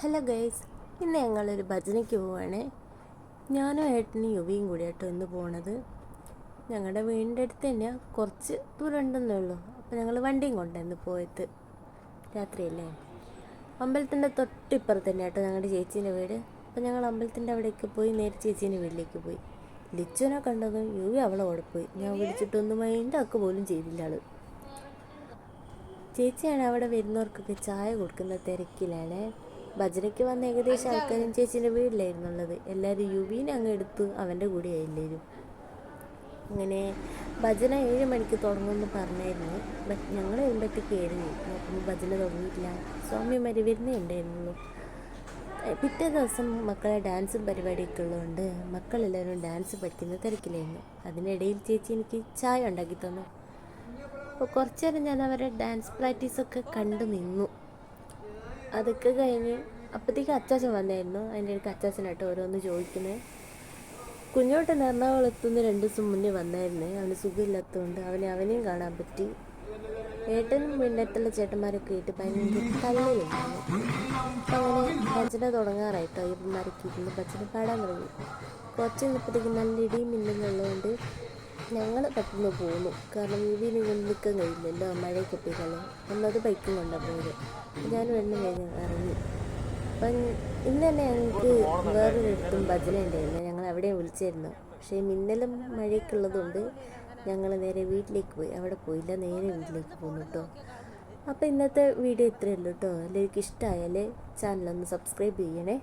Hello guys, ഇന്ന് ഞങ്ങളൊരു ഭജനയ്ക്ക് പോവുകയാണേ. ഞാനും ഏട്ടനും യുവിയും കൂടി കേട്ടോ ഇന്ന് പോണത്. ഞങ്ങളുടെ വീടിൻ്റെ അടുത്ത് തന്നെയാണ്, കുറച്ച് ദൂരം ഉണ്ടെന്നേ ഉള്ളൂ. അപ്പോൾ ഞങ്ങൾ വണ്ടിയും കൊണ്ടായിരുന്നു പോയത്. രാത്രിയല്ലേ. അമ്പലത്തിൻ്റെ തൊട്ടിപ്പുറത്ത് തന്നെ കേട്ടോ ഞങ്ങളുടെ ചേച്ചീൻ്റെ വീട്. അപ്പോൾ ഞങ്ങൾ അമ്പലത്തിൻ്റെ അവിടേക്ക് പോയി നേരെ ചേച്ചീൻ്റെ വീട്ടിലേക്ക് പോയി. ലിച്ചുവിനെ കണ്ടതും യുവി അവളെ കൂടെ പോയി. ഞാൻ വിളിച്ചിട്ടൊന്നും മൈൻഡ് ആക്കുക പോലും ചെയ്തില്ല ആൾ. ചേച്ചിയാണ് അവിടെ വരുന്നവർക്കൊക്കെ ചായ കൊടുക്കുന്ന തിരക്കിലാണ്. ഭജനയ്ക്ക് വന്ന ഏകദേശം ആൾക്കാരും ചേച്ചീൻ്റെ വീട്ടിലായിരുന്നുള്ളത്. എല്ലാവരും യുവീനെ അങ്ങ് എടുത്ത് അവൻ്റെ കൂടെ ആയില്ലേരും. അങ്ങനെ ഭജന 7 മണിക്ക് തുടങ്ങുമെന്ന് പറഞ്ഞായിരുന്നു. ബട്ട് ഞങ്ങൾ വരുമ്പോഴത്തേക്ക് 7 നോക്കുമ്പോൾ ഭജന തുടങ്ങിയിട്ടില്ല. സ്വാമിമാർ വരുന്നേ ഉണ്ടായിരുന്നുള്ളൂ. പിറ്റേ ദിവസം മക്കളെ ഡാൻസും പരിപാടിയൊക്കെ ഉള്ളതുകൊണ്ട് മക്കളെല്ലാവരും ഡാൻസ് പഠിക്കുന്ന തിരക്കിലായിരുന്നു. അതിനിടയിൽ ചേച്ചി എനിക്ക് ചായ ഉണ്ടാക്കി തന്നു. അപ്പോൾ കുറച്ച് നേരം ഞാൻ അവരുടെ ഡാൻസ് പ്രാക്ടീസൊക്കെ കണ്ടു നിന്നു. അതൊക്കെ കഴിഞ്ഞ് അപ്പോഴത്തേക്ക് അച്ചാച്ചൻ വന്നായിരുന്നു. അതിൻ്റെ ഇടയ്ക്ക് അച്ചാച്ചനായിട്ട് ഓരോന്ന് ചോദിക്കുന്നത്. കുഞ്ഞോട്ടൻ എറണാകുളത്തുനിന്ന് 2 ദിവസം മുന്നേ വന്നായിരുന്നേ. അവന് സുഖമില്ലാത്തതുകൊണ്ട് അവനെയും കാണാൻ പറ്റി. ഏട്ടനും വീണ്ടത്തുള്ള ചേട്ടന്മാരൊക്കെ ആയിട്ട് ഭയങ്കര തള്ളിലുണ്ടായിരുന്നു. അപ്പോൾ അങ്ങനെ ഭജന തുടങ്ങാറായിട്ടോ. അയ്യപ്പന്മാരൊക്കെ ഇരുന്ന് ഭജന പാടാൻ തുടങ്ങി. കുറച്ച് നിന്നപ്പോഴത്തേക്ക് നല്ല ഇടിയും മിന്നലുള്ളതുകൊണ്ട് ഞങ്ങൾ പെട്ടെന്ന് പോന്നു. കാരണം വീടിന് നിൽക്കാൻ കഴിയില്ലല്ലോ, മഴയൊക്കെ പെയ്തല്ലോ. ഒന്നത് ബൈക്കും കൊണ്ടാണ് പോയത്. ഞാൻ വെള്ളം കഴിഞ്ഞ് ഇറങ്ങി. അപ്പം ഇന്ന് തന്നെ ഞങ്ങൾക്ക് വേറൊരിടത്തും ഭജന ഉണ്ടായിരുന്നു. ഞങ്ങൾ അവിടെയും വിളിച്ചായിരുന്നു. പക്ഷേ മിന്നലും മഴയൊക്കെ ഉള്ളതുകൊണ്ട് ഞങ്ങൾ നേരെ വീട്ടിലേക്ക് പോയി. അവിടെ പോയില്ല, നേരെ വീട്ടിലേക്ക് പോന്നു കേട്ടോ. അപ്പോൾ ഇന്നത്തെ വീഡിയോ ഇത്രയേ ഉള്ളൂ കേട്ടോ. എല്ലാവർക്കും ഇഷ്ടമായാൽ ചാനലൊന്ന് സബ്സ്ക്രൈബ് ചെയ്യണേ.